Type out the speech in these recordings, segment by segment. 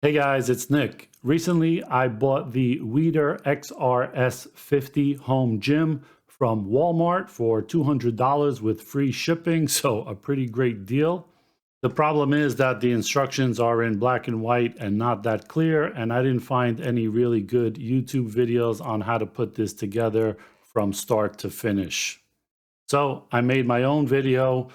Hey guys, it's Nick. Recently, I bought the Weider XRS 50 home gym from Walmart for $200 with free shipping, so a pretty great deal. The problem is that the instructions are in black and white and not that clear, and I didn't find any really good YouTube videos on how to put this together from start to finish. So I made my own video,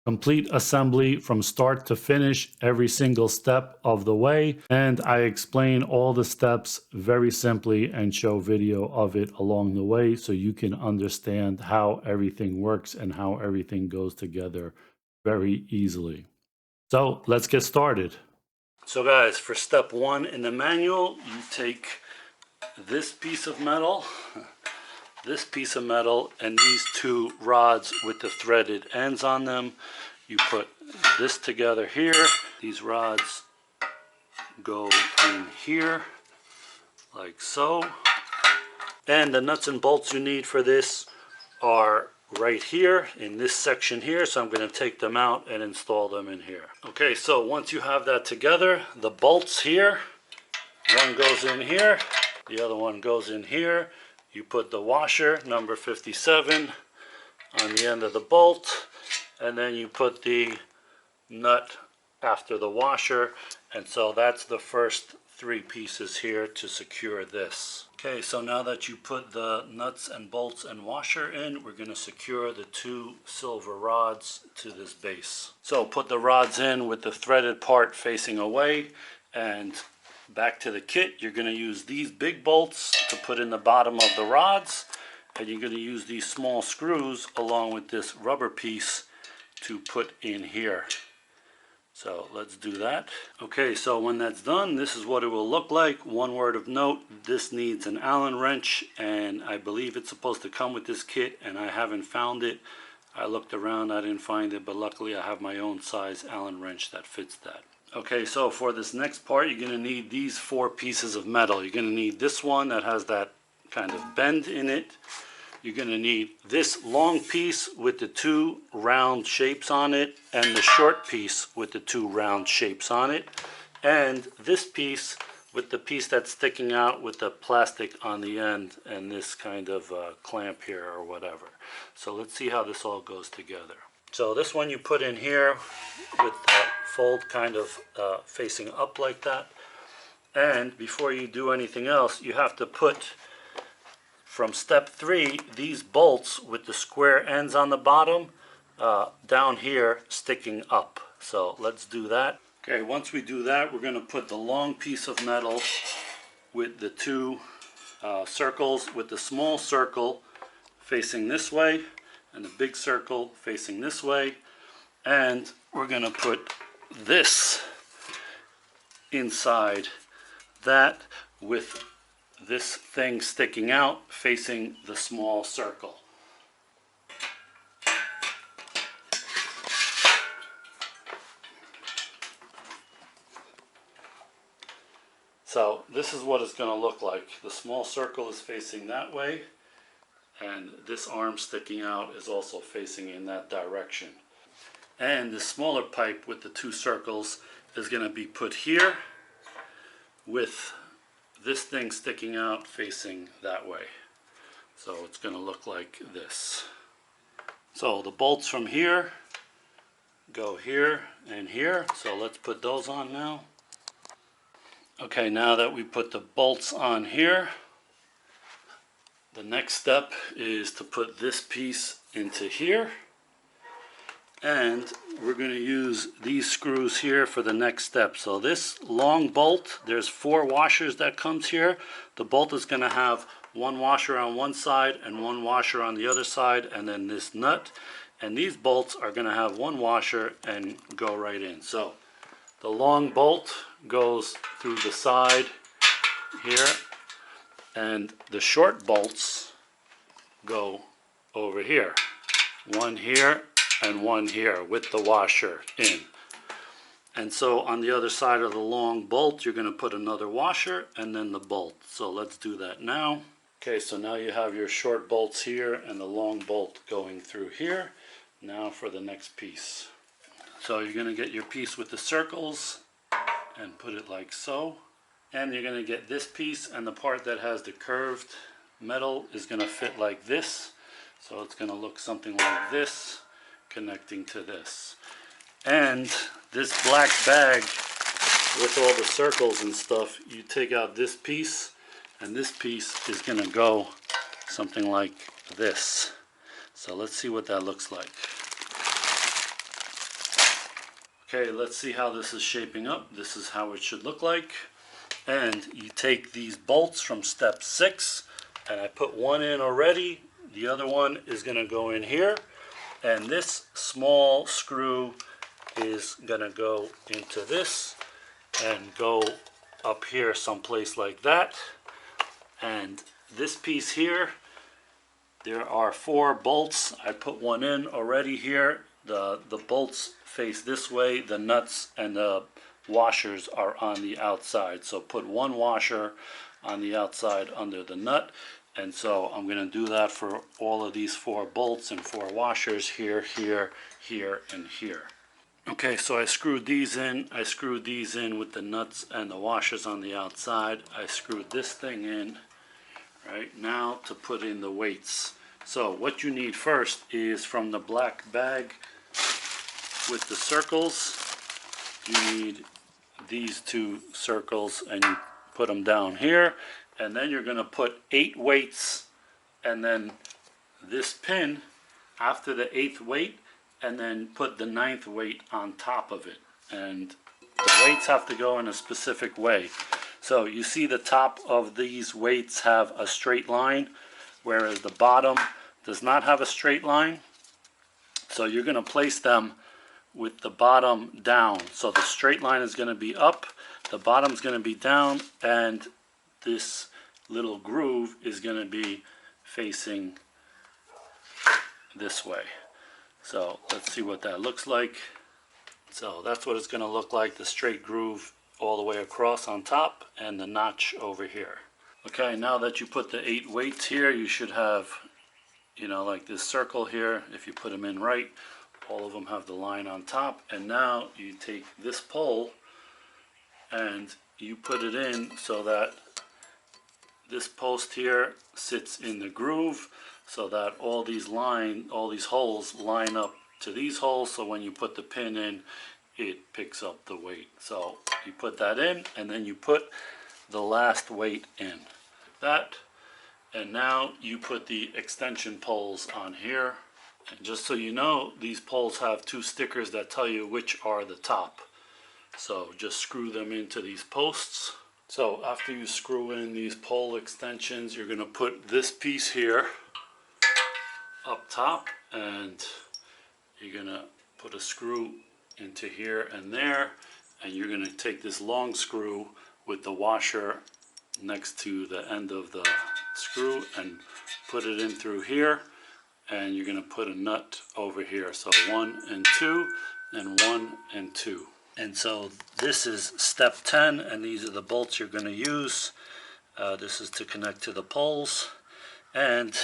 complete assembly from start to finish, every single step of the way, and I explain all the steps very simply and show video of it along the way so you can understand how everything works and how everything goes together very easily. So let's get started. So guys, for step one in the manual, you take this piece of metal, and these two rods with the threaded ends on them. You put this together here. These rods go in here like so. And the nuts and bolts you need for this are right here in this section here. So I'm going to take them out and install them in here. Okay, so once you have that together, the bolts here, one goes in here, the other one goes in here. You put the washer, number 57, on the end of the bolt, and then you put the nut after the washer, and so that's the first three pieces here to secure this. Okay, so now that you put the nuts and bolts and washer in, we're going to secure the two silver rods to this base. So put the rods in with the threaded part facing away, and back to the kit, you're going to use these big bolts to put in the bottom of the rods, and you're going to use these small screws along with this rubber piece to put in here. So let's do that. Okay, so when that's done, this is what it will look like. One word of note, this needs an Allen wrench, and I believe it's supposed to come with this kit, and I haven't found it. I looked around, I didn't find it, but luckily I have my own size Allen wrench that fits that. Okay, so for this next part, you're going to need these four pieces of metal. You're going to need this one that has that kind of bend in it. You're going to need this long piece with the two round shapes on it, and the short piece with the two round shapes on it, and this piece with the piece that's sticking out with the plastic on the end, and this kind of clamp here or whatever. So let's see how this all goes together. So this one you put in here with that fold kind of facing up like that. And before you do anything else, you have to put, from step 3, these bolts with the square ends on the bottom down here sticking up. So let's do that. Okay, once we do that, we're going to put the long piece of metal with the two circles, with the small circle facing this way and the big circle facing this way, and we're going to put this inside that with this thing sticking out facing the small circle. So this is what it's going to look like. The small circle is facing that way, and this arm sticking out is also facing in that direction. And the smaller pipe with the two circles is going to be put here with this thing sticking out facing that way. So it's going to look like this. So the bolts from here go here and here. So let's put those on now. Okay, now that we put the bolts on here, the next step is to put this piece into here, and we're going to use these screws here for the next step. So this long bolt, there's 4 washers that comes here. The bolt is going to have one washer on one side and one washer on the other side, and then this nut, and these bolts are going to have one washer and go right in. So the long bolt goes through the side here, and the short bolts go over here. One here and one here with the washer in. And so on the other side of the long bolt, you're going to put another washer and then the bolt. So let's do that now. Okay, so now you have your short bolts here and the long bolt going through here. Now for the next piece. So you're going to get your piece with the circles and put it like so. And you're going to get this piece, and the part that has the curved metal is going to fit like this. So it's going to look something like this, connecting to this. And this black bag with all the circles and stuff, you take out this piece, and this piece is going to go something like this. So let's see what that looks like. Okay, let's see how this is shaping up. This is how it should look like. And you take these bolts from step 6, and I put one in already. The other one is going to go in here, and this small screw is going to go into this and go up here someplace like that. And this piece here, there are 4 bolts. I put one in already here. The bolts face this way. The nuts and the washers are on the outside. So put one washer on the outside under the nut. And so I'm going to do that for all of these 4 bolts and 4 washers here, here, here, and here. Okay, so I screwed these in. I screwed these in with the nuts and the washers on the outside. I screwed this thing in right now to put in the weights. So what you need first is from the black bag with the circles, you need these 2 circles, and you put them down here. And then you're going to put 8 weights, and then this pin after the 8th weight, and then put the 9th weight on top of it. And the weights have to go in a specific way. So you see the top of these weights have a straight line, whereas the bottom does not have a straight line. So you're going to place them with the bottom down. So the straight line is going to be up, the bottom is going to be down, and this little groove is going to be facing this way. So let's see what that looks like. So that's what it's going to look like, the straight groove all the way across on top and the notch over here. Okay, now that you put the 8 weights here, you should have, you know, like this circle here. If you put them in right, all of them have the line on top. And now you take this pole and you put it in so that this post here sits in the groove, so that all these holes line up to these holes, so when you put the pin in, it picks up the weight. So you put that in, and then you put the last weight in. That, and now you put the extension poles on here. And just so you know, these poles have 2 stickers that tell you which are the top. So just screw them into these posts. So after you screw in these pole extensions, you're going to put this piece here up top, and you're going to put a screw into here and there, and you're going to take this long screw with the washer next to the end of the screw and put it in through here, and you're going to put a nut over here. So 1 and 2 and 1 and 2. And so this is step 10, and these are the bolts you're going to use. This is to connect to the poles. And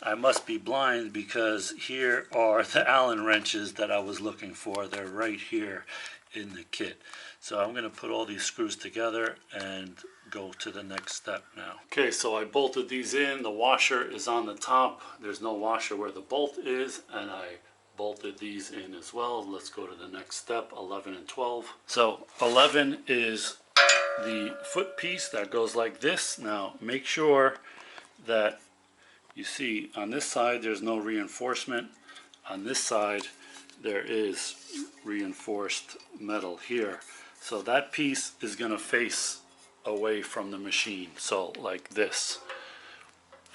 I must be blind because here are the Allen wrenches that I was looking for. They're right here in the kit. So I'm going to put all these screws together and go to the next step now. Okay, so I bolted these in. The washer is on the top. There's no washer where the bolt is, and I bolted these in as well. Let's go to the next step, 11 and 12. So 11 is the foot piece that goes like this. Now make sure that you see on this side there's no reinforcement. On this side there is reinforced metal here. So that piece is going to face away from the machine, so like this.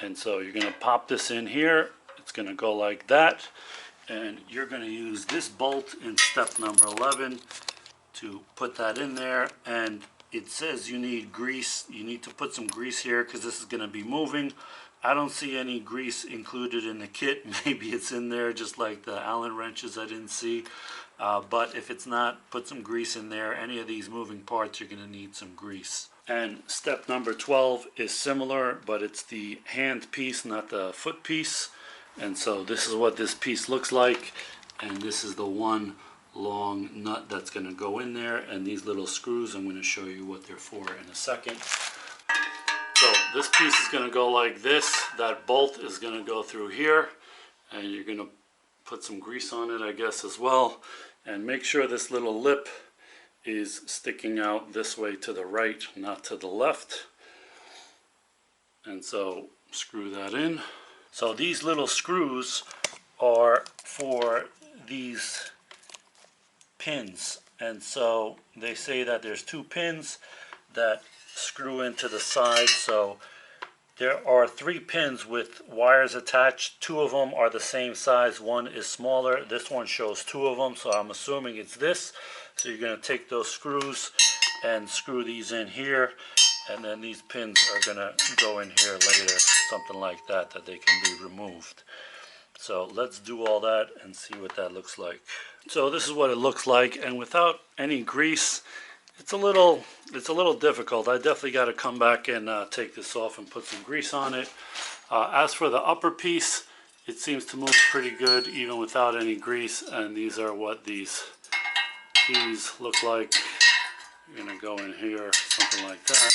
And so you're going to pop this in here. It's going to go like that. And you're going to use this bolt in step number 11 to put that in there. And it says you need grease. You need to put some grease here because this is going to be moving. I don't see any grease included in the kit. Maybe it's in there just like the Allen wrenches I didn't see. But if it's not, put some grease in there. Any of these moving parts, you're going to need some grease. And step number 12 is similar, but it's the hand piece, not the foot piece. And so this is what this piece looks like, and this is the one long nut that's going to go in there, and these little screws, I'm going to show you what they're for in a second. So this piece is going to go like this. That bolt is going to go through here, and you're going to put some grease on it, I guess, as well. And make sure this little lip is sticking out this way to the right, not to the left. And so screw that in. So these little screws are for these pins, and so they say that there's 2 pins that screw into the side. So there are 3 pins with wires attached. 2 of them are the same size, 1 is smaller. This one shows 2 of them, so I'm assuming it's this. So you're going to take those screws and screw these in here, and then these pins are going to go in here later, something like that, that they can be removed. So let's do all that and see what that looks like. So this is what it looks like, and without any grease, it's a little difficult. I definitely got to come back and take this off and put some grease on it. As for the upper piece, it seems to move pretty good even without any grease, and these are what these keys look like. You're going to go in here, something like that.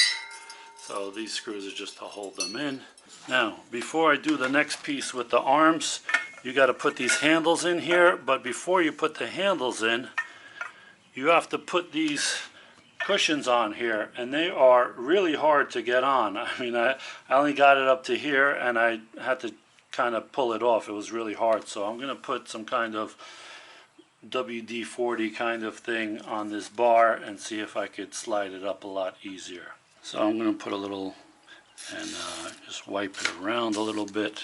So these screws are just to hold them in. Now, before I do the next piece with the arms, you got to put these handles in here, but before you put the handles in, you have to put these cushions on here, and they are really hard to get on. I mean, I only got it up to here, and I had to kind of pull it off. It was really hard, so I'm going to put some kind of WD-40 kind of thing on this bar and see if I could slide it up a lot easier. So I'm going to put a little and just wipe it around a little bit.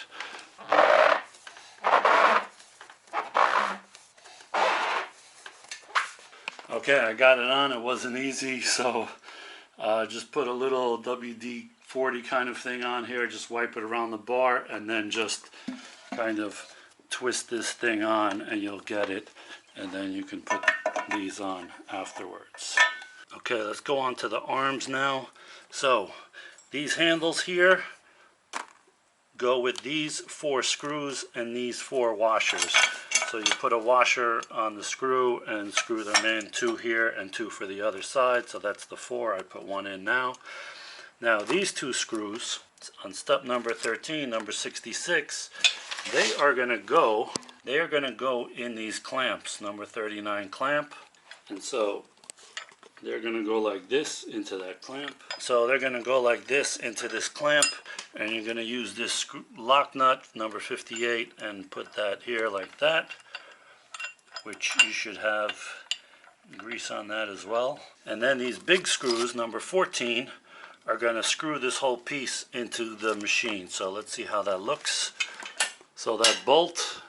Okay, I got it on. It wasn't easy, so just put a little WD-40 kind of thing on here, just wipe it around the bar, and then just kind of twist this thing on and you'll get it, and then you can put these on afterwards. Okay, let's go on to the arms now. So these handles here go with these 4 screws and these 4 washers. So you put a washer on the screw and screw them in, 2 here and 2 for the other side. So that's the 4. I put 1 in now. Now these 2 screws on step number 13, number 66, they are going to go in these clamps, number 39 clamp. And so they're going to go like this into that clamp. So they're going to go like this into this clamp, and you're going to use this lock nut, number 58, and put that here like that, which you should have grease on that as well. And then these big screws, number 14, are going to screw this whole piece into the machine. So let's see how that looks. So that bolt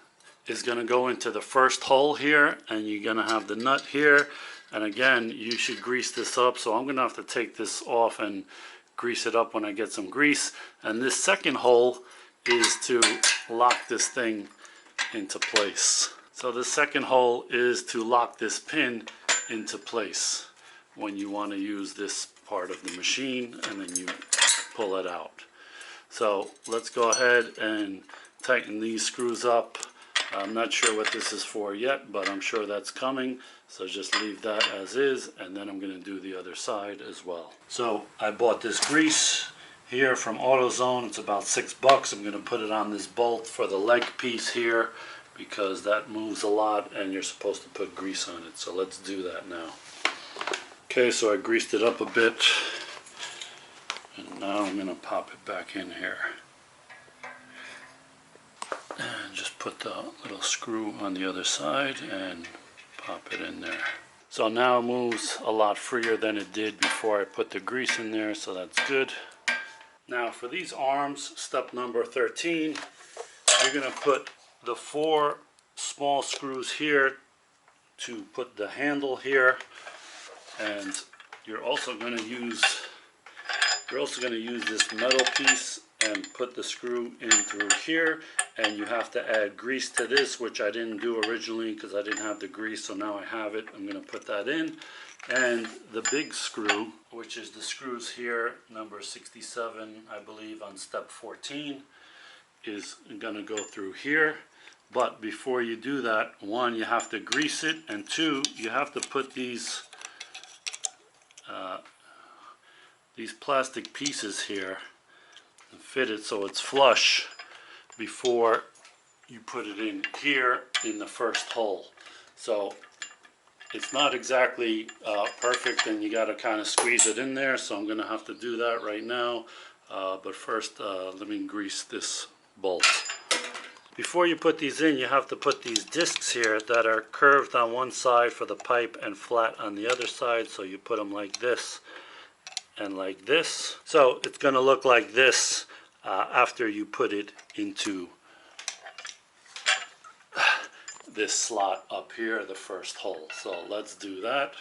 is going to go into the first hole here, and you're going to have the nut here. And again, you should grease this up, so I'm going to have to take this off and grease it up when I get some grease. And this second hole is to lock this thing into place. So the second hole is to lock this pin into place when you want to use this part of the machine, and then you pull it out. So let's go ahead and tighten these screws up. I'm not sure what this is for yet, but I'm sure that's coming. So just leave that as is, and then I'm going to do the other side as well. So I bought this grease here from AutoZone. It's about $6. I'm going to put it on this bolt for the leg piece here because that moves a lot and you're supposed to put grease on it. So let's do that now. Okay, so I greased it up a bit, and now I'm going to pop it back in here. And just put the little screw on the other side and pop it in there. So now it moves a lot freer than it did before I put the grease in there, so that's good. Now for these arms, step number 13, you're going to put the 4 small screws here to put the handle here, and you're also going to use this metal piece and put the screw in through here, and you have to add grease to this, which I didn't do originally because I didn't have the grease, so now I have it. I'm going to put that in, and the big screw, which is the screws here, number 67 I believe on step 14, is going to go through here. But before you do that, one, you have to grease it, and two, you have to put these plastic pieces here and fit it so it's flush before you put it in here in the first hole. So it's not exactly perfect, and you got to kind of squeeze it in there, so I'm going to have to do that right now. But first, let me grease this bolt. Before you put these in, you have to put these discs here that are curved on one side for the pipe and flat on the other side. So you put them like this and like this. So it's going to look like this after you put it into this slot up here, the first hole. So let's do that.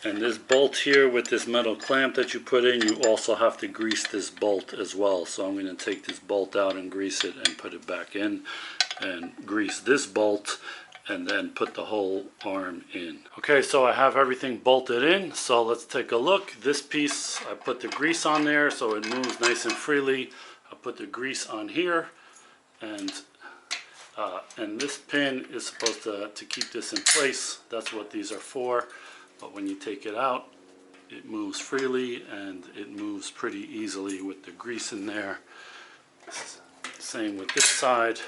And this bolt here with this metal clamp that you put in, you also have to grease this bolt as well. So I'm going to take this bolt out and grease it and put it back in, and grease this bolt, and then put the whole arm in. Okay, so I have everything bolted in, so let's take a look. This piece, I put the grease on there so it moves nice and freely. I put the grease on here, and this pin is supposed to keep this in place. That's what these are for. But when you take it out, it moves freely, and it moves pretty easily with the grease in there. Same with this side.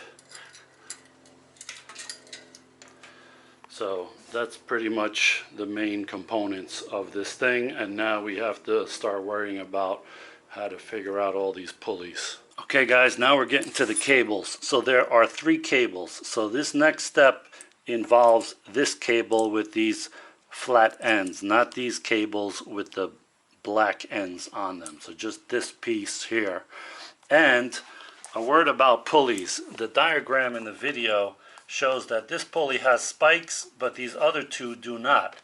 So that's pretty much the main components of this thing, and now we have to start worrying about how to figure out all these pulleys. Okay guys, now we're getting to the cables. So there are 3 cables. So this next step involves this cable with these flat ends, not these cables with the black ends on them. So just this piece here. And a word about pulleys. The diagram in the video shows that this pulley has spikes, but these other 2 do not.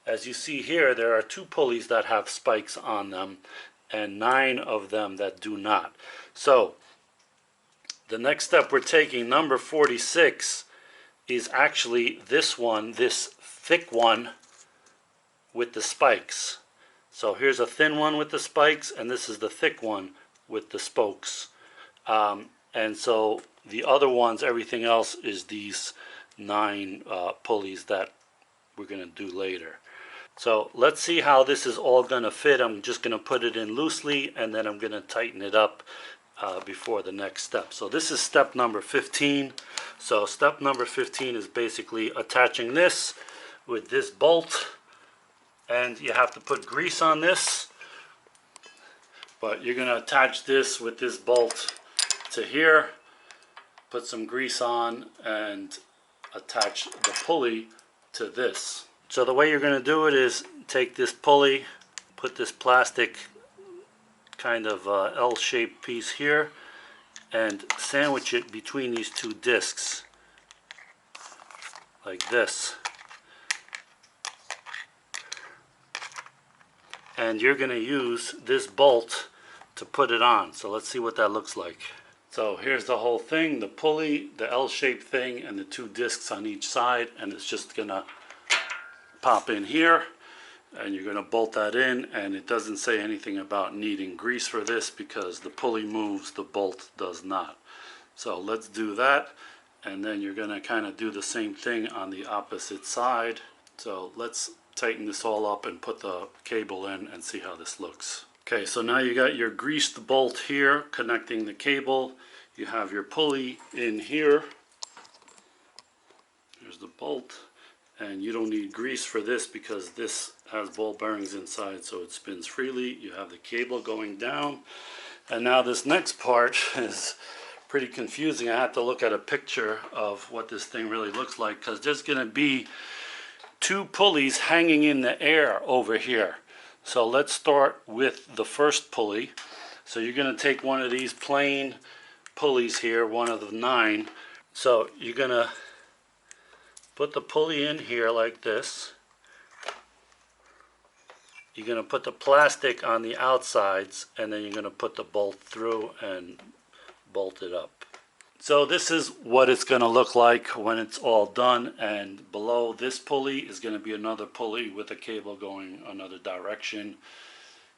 As you see here, there are 2 pulleys that have spikes on them and 9 of them that do not. So the next step we're taking, number 46, is actually this one, this thick one with the spikes. So here's a thin one with the spikes, and this is the thick one with the spokes. And so the other ones, everything else, is these 9 pulleys that we're going to do later. So let's see how this is all going to fit. I'm just going to put it in loosely, and then I'm going to tighten it up before the next step. So this is step number 15. So step number 15 is basically attaching this with this bolt, and you have to put grease on this, but you're going to attach this with this bolt to here, put some grease on, and attach the pulley to this. So the way you're going to do it is take this pulley, put this plastic kind of L-shaped piece here, and sandwich it between these 2 discs like this. And you're going to use this bolt to put it on. So let's see what that looks like. So here's the whole thing, the pulley, the L-shaped thing, and the 2 discs on each side, and it's just going to pop in here, and you're going to bolt that in. And it doesn't say anything about needing grease for this because the pulley moves, the bolt does not. So let's do that, and then you're going to kind of do the same thing on the opposite side. So let's tighten this all up and put the cable in and see how this looks. Okay, so now you got your greased bolt here connecting the cable. You have your pulley in here. Here's the bolt, and you don't need grease for this because this has ball bearings inside, so it spins freely. You have the cable going down, and now this next part is pretty confusing. I had to look at a picture of what this thing really looks like, because there's going to be 2 pulleys hanging in the air over here. So let's start with the first pulley. So you're going to take one of these plain pulleys here, one of the 9. So you're going to put the pulley in here like this. You're going to put the plastic on the outsides, and then you're going to put the bolt through and bolt it up. So this is what it's going to look like when it's all done, and below this pulley is going to be another pulley with a cable going another direction.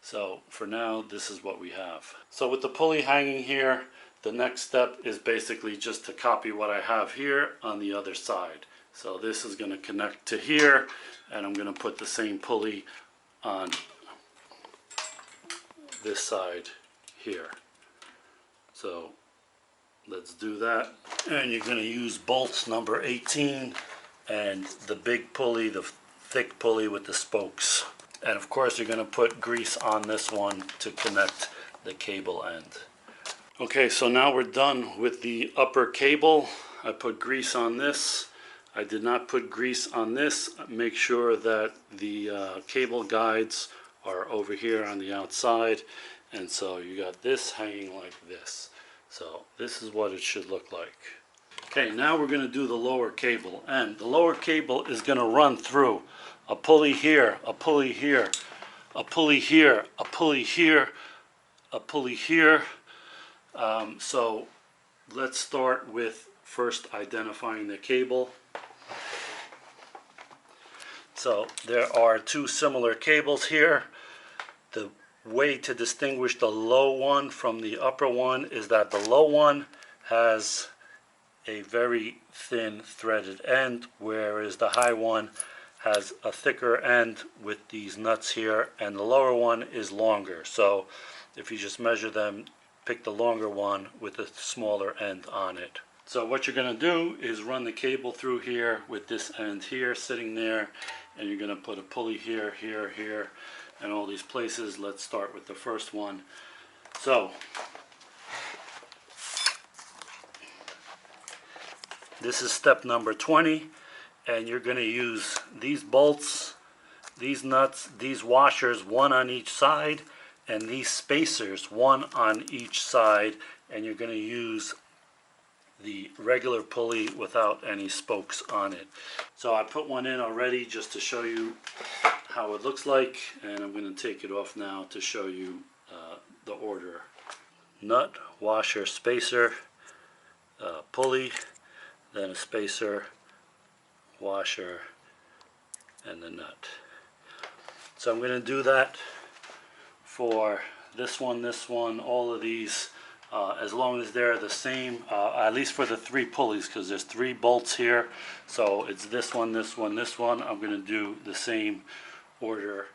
So for now, this is what we have. So with the pulley hanging here, the next step is basically just to copy what I have here on the other side. So this is going to connect to here, and I'm going to put the same pulley on this side here. So let's do that. And you're going to use bolts number 18 and the big pulley, the thick pulley with the spokes. And of course you're going to put grease on this one to connect the cable end. Okay, so now we're done with the upper cable. I put grease on this. I did not put grease on this. Make sure that the cable guides are over here on the outside. And so you got this hanging like this. So this is what it should look like. Okay, now we're going to do the lower cable. And the lower cable is going to run through a pulley here, a pulley here, a pulley here, a pulley here, a pulley here. So let's start with first identifying the cable. So there are two similar cables here. The way to distinguish the low one from the upper one is that the low one has a very thin threaded end, whereas the high one has a thicker end with these nuts here, and the lower one is longer. So if you just measure them, pick the longer one with the smaller end on it. So what you're going to do is run the cable through here with this end here sitting there, and you're going to put a pulley here, here, here, and all these places. Let's start with the first one. So this is step number 20, and you're going to use these bolts, these nuts, these washers, one on each side, and these spacers, one on each side, and you're going to use the regular pulley without any spokes on it. So I put one in already just to show you how it looks like, and I'm going to take it off now to show you the order. Nut, washer, spacer, pulley, then a spacer, washer, and the nut. So I'm going to do that for this one, all of these, as long as they're the same, at least for the three pulleys, because there's three bolts here. So it's this one, this one, this one. I'm going to do the same order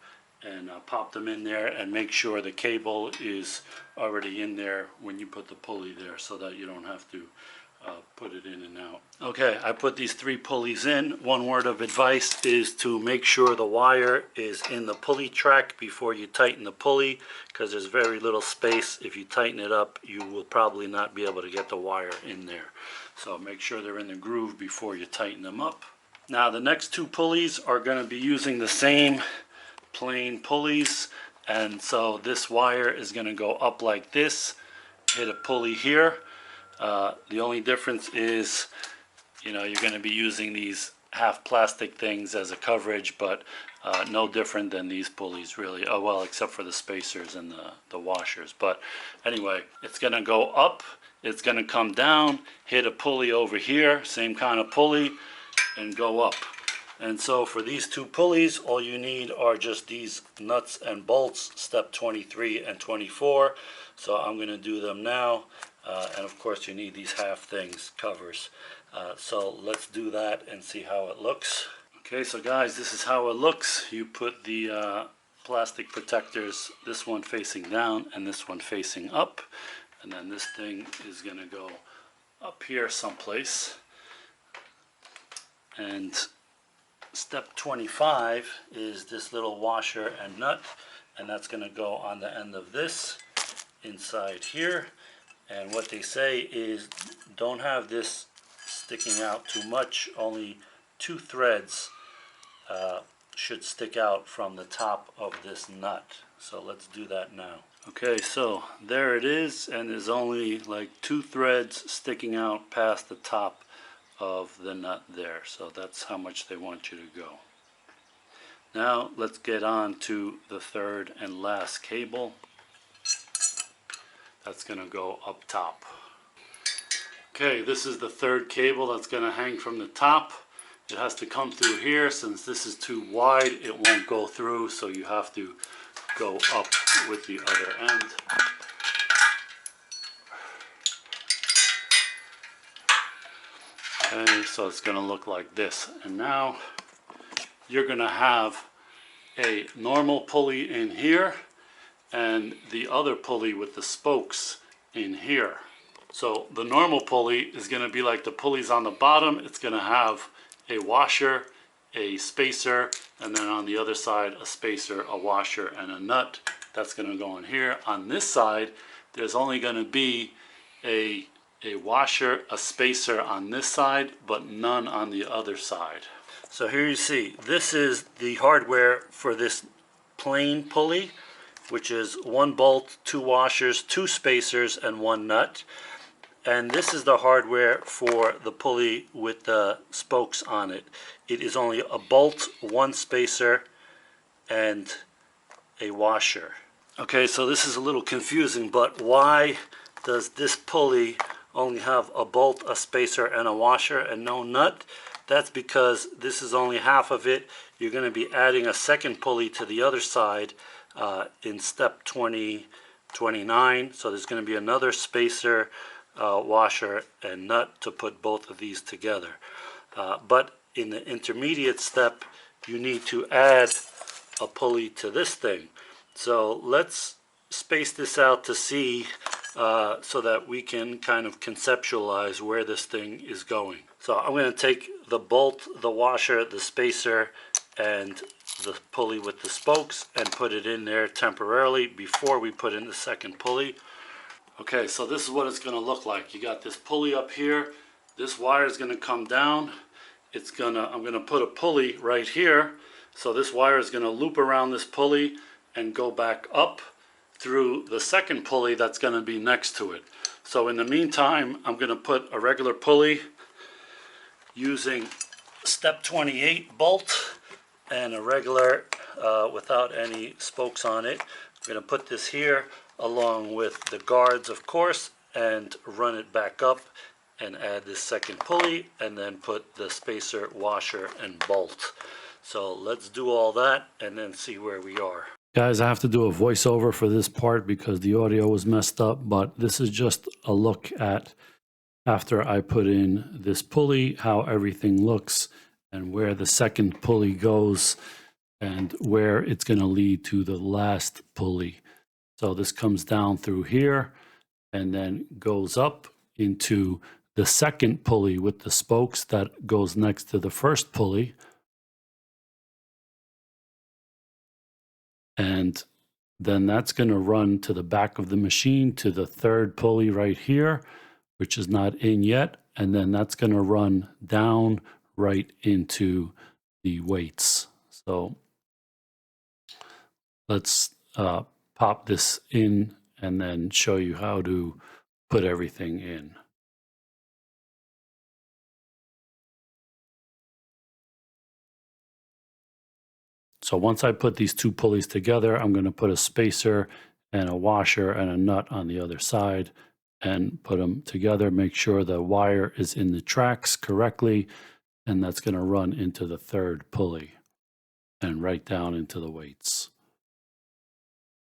and pop them in there, and make sure the cable is already in there when you put the pulley there, so that you don't have to put it in and out. Okay, I put these three pulleys in. One word of advice is to make sure the wire is in the pulley track before you tighten the pulley, because there's very little space. If you tighten it up, you will probably not be able to get the wire in there. So make sure they're in the groove before you tighten them up. Now the next two pulleys are going to be using the same plain pulleys, and so this wire is going to go up like this, hit a pulley here. The only difference is, you know, you're going to be using these half plastic things as a coverage, but no different than these pulleys really. Oh well, except for the spacers and the washers. But anyway, it's going to go up, it's going to come down, hit a pulley over here, same kind of pulley, and go up. And so for these two pulleys, all you need are just these nuts and bolts, step 23 and 24. So I'm going to do them now. And of course you need these half things, covers. So let's do that and see how it looks. Okay, so guys, this is how it looks. You put the plastic protectors, this one facing down and this one facing up. And then this thing is going to go up here someplace. And step 25 is this little washer and nut, and that's going to go on the end of this inside here. And what they say is don't have this sticking out too much, only 2 threads should stick out from the top of this nut. So let's do that now. Okay, so there it is, and there's only like 2 threads sticking out past the top of the nut there. So that's how much they want you to go. Now let's get on to the third and last cable. That's going to go up top. Okay, this is the third cable that's going to hang from the top. It has to come through here. Since this is too wide, it won't go through, so you have to go up with the other end. Okay, so it's going to look like this. And now you're going to have a normal pulley in here and the other pulley with the spokes in here. So the normal pulley is going to be like the pulleys on the bottom. It's going to have a washer, a spacer, and then on the other side a spacer, a washer, and a nut. That's going to go in here. On this side, there's only going to be a washer, a spacer on this side, but none on the other side. So here you see, this is the hardware for this plain pulley, which is 1 bolt, 2 washers, 2 spacers, and 1 nut. And this is the hardware for the pulley with the spokes on it. It is only a bolt, 1 spacer, and a washer. Okay, so this is a little confusing, but why does this pulley only have a bolt, a spacer, and a washer and no nut? That's because this is only half of it. You're going to be adding a second pulley to the other side in step 29. So there's going to be another spacer, washer, and nut to put both of these together. But in the intermediate step, you need to add a pulley to this thing. So let's space this out to see so that we can kind of conceptualize where this thing is going. So I'm going to take the bolt, the washer, the spacer, and the pulley with the spokes and put it in there temporarily before we put in the second pulley. Okay, so this is what it's going to look like. You got this pulley up here. This wire is going to come down. I'm going to put a pulley right here. So this wire is going to loop around this pulley and go back up through the second pulley that's going to be next to it. So in the meantime, I'm going to put a regular pulley using step 28 bolt and a regular without any spokes on it. I'm going to put this here along with the guards, of course, and run it back up and add this second pulley and then put the spacer, washer, and bolt. So let's do all that and then see where we are. Guys, I have to do a voiceover for this part because the audio was messed up, but this is just a look at after I put in this pulley, how everything looks and where the second pulley goes and where it's going to lead to the last pulley. So this comes down through here and then goes up into the second pulley with the spokes that goes next to the first pulley. And then that's going to run to the back of the machine to the third pulley right here, which is not in yet. And then that's going to run down right into the weights. So let's pop this in and then show you how to put everything in. So once I put these two pulleys together, I'm going to put a spacer and a washer and a nut on the other side and put them together. Make sure the wire is in the tracks correctly, and that's going to run into the third pulley and right down into the weights.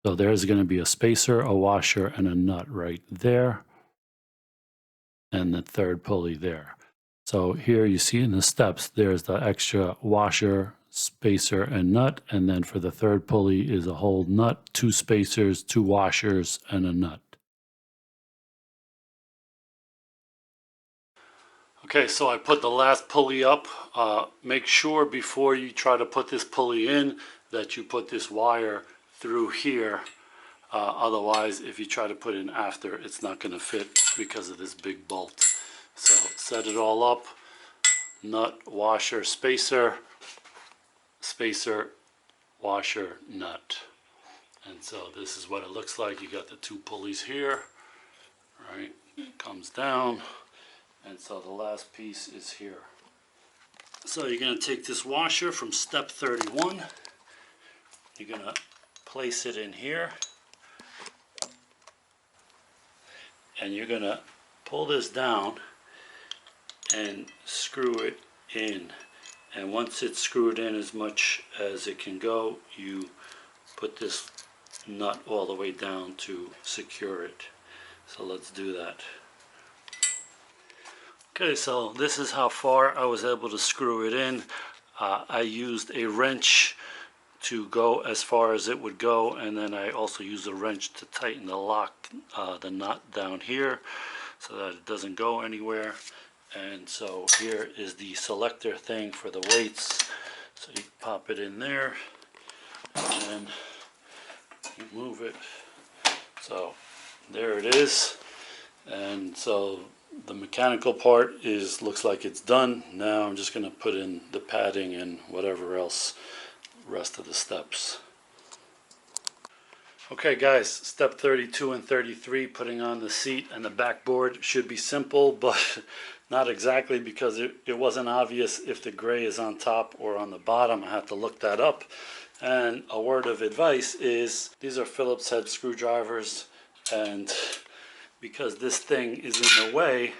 So there's going to be a spacer, a washer, and a nut right there, and the third pulley there. So here you see in the steps, there's the extra washer, spacer, and nut, and then for the third pulley is a whole nut, 2 spacers, 2 washers, and a nut. Okay, so I put the last pulley up. Make sure before you try to put this pulley in that you put this wire through here. Otherwise, if you try to put it in after, it's not going to fit because of this big bolt. So set it all up, nut, washer, spacer, spacer, washer, nut. And so this is what it looks like. You got the 2 pulleys here, right? It comes down, and so the last piece is here. So you're going to take this washer from step 31. You're going to place it in here, and you're going to pull this down and screw it in. And once it's screwed in as much as it can go, you put this nut all the way down to secure it. So let's do that. Okay, so this is how far I was able to screw it in. I used a wrench to go as far as it would go, and then I also used a wrench to tighten the lock, the nut down here, so that it doesn't go anywhere. And so here is the selector thing for the weights. So you pop it in there, and then you move it. So there it is. And so the mechanical part looks like it's done. Now I'm just going to put in the padding and whatever else, rest of the steps. Okay guys, step 32 and 33, putting on the seat and the backboard, should be simple, but not exactly, because it wasn't obvious if the gray is on top or on the bottom. I had to look that up. And a word of advice is, these are Phillips head screwdrivers, and because this thing is in the way,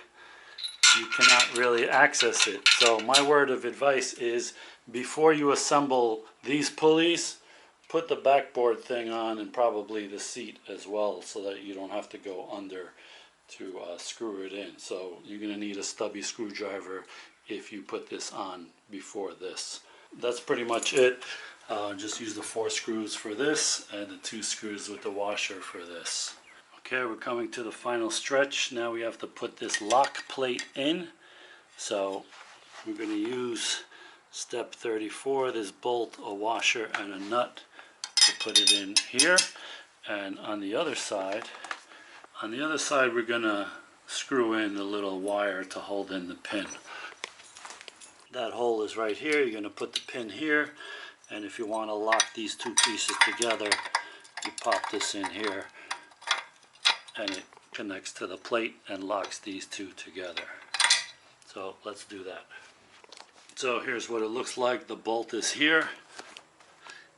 you cannot really access it. So my word of advice is, before you assemble these pulleys, put the backboard thing on, and probably the seat as well, so that you don't have to go under to screw it in. So you're going to need a stubby screwdriver if you put this on before this. That's pretty much it. Just use the 4 screws for this and the 2 screws with the washer for this. Okay, we're coming to the final stretch. Now we have to put this lock plate in. So we're going to use step 34, this bolt, a washer, and a nut to put it in here. And on the other side we're going to screw in the little wire to hold in the pin. That hole is right here. You're going to put the pin here, and if you want to lock these 2 pieces together, you pop this in here, and it connects to the plate and locks these 2 together. So let's do that. So here's what it looks like. The bolt is here,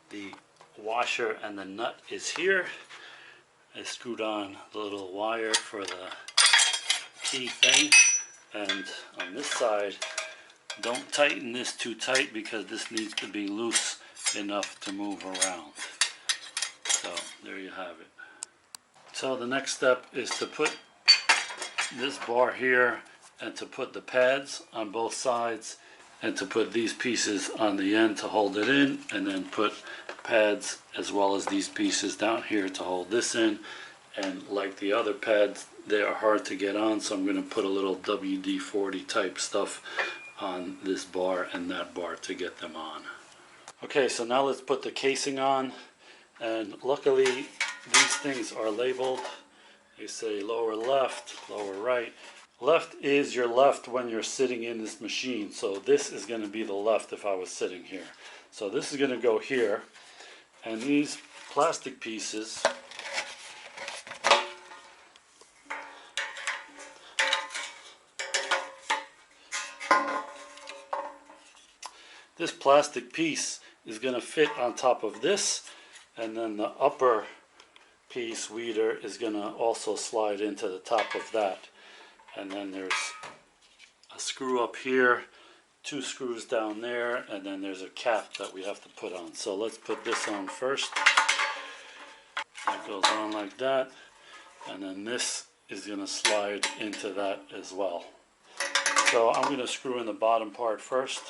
the washer and the nut is here. I screwed on the little wire for the key thing, and on this side, don't tighten this too tight, because this needs to be loose enough to move around. So there you have it. So the next step is to put this bar here, and to put the pads on both sides, and to put these pieces on the end to hold it in, and then put pads as well as these pieces down here to hold this in. And like the other pads, they are hard to get on, so I'm going to put a little WD-40 type stuff on this bar and that bar to get them on. Okay, so now let's put the casing on, and luckily these things are labeled. They say lower left, lower right. Left is your left when you're sitting in this machine, so this is going to be the left if I was sitting here. So this is going to go here, and these plastic pieces, this plastic piece is going to fit on top of this, and then the upper piece, Weider, is going to also slide into the top of that. And then there's a screw up here, 2 screws down there, and then there's a cap that we have to put on. So let's put this on first. It goes on like that, and then this is going to slide into that as well. So I'm going to screw in the bottom part first.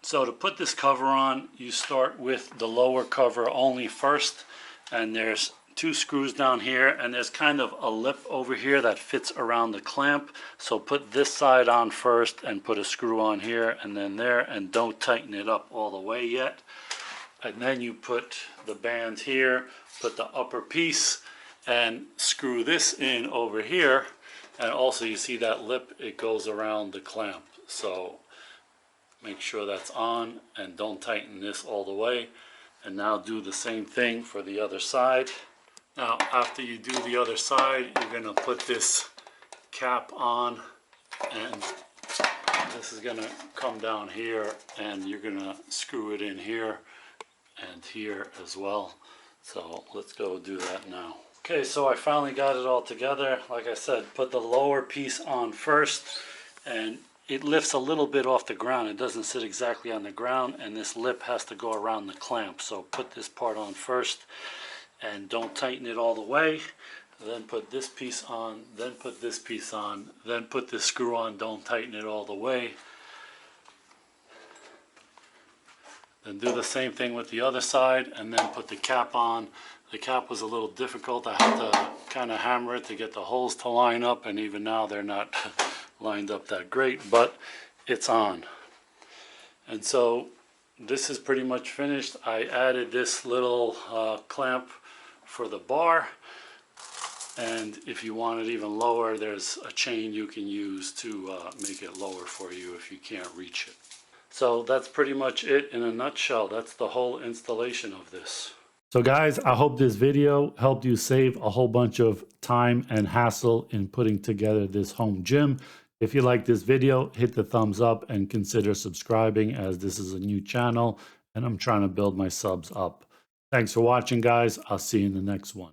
So to put this cover on, you start with the lower cover only first, and there's 2 screws down here, and there's kind of a lip over here that fits around the clamp. So put this side on first and put a screw on here and then there, and don't tighten it up all the way yet. And then you put the band here, put the upper piece, and screw this in over here. And also you see that lip, it goes around the clamp. So make sure that's on, and don't tighten this all the way. And now do the same thing for the other side. Now after you do the other side, you're going to put this cap on, and this is going to come down here, and you're going to screw it in here and here as well. So let's go do that now. Okay, so I finally got it all together. Like I said, put the lower piece on first, and it lifts a little bit off the ground. It doesn't sit exactly on the ground, and this lip has to go around the clamp. So put this part on first, and don't tighten it all the way. then put this piece on, then put this piece on, then put this screw on. Don't tighten it all the way. Then do the same thing with the other side, and then put the cap on. The cap was a little difficult. I had to kind of hammer it to get the holes to line up, and even now they're not lined up that great, but it's on. And so this is pretty much finished. I added this little clamp for the bar, and if you want it even lower, there's a chain you can use to make it lower for you if you can't reach it. So that's pretty much it in a nutshell. That's the whole installation of this. So guys, I hope this video helped you save a whole bunch of time and hassle in putting together this home gym. If you like this video, hit the thumbs up and consider subscribing, as this is a new channel and I'm trying to build my subs up. Thanks for watching, guys. I'll see you in the next one.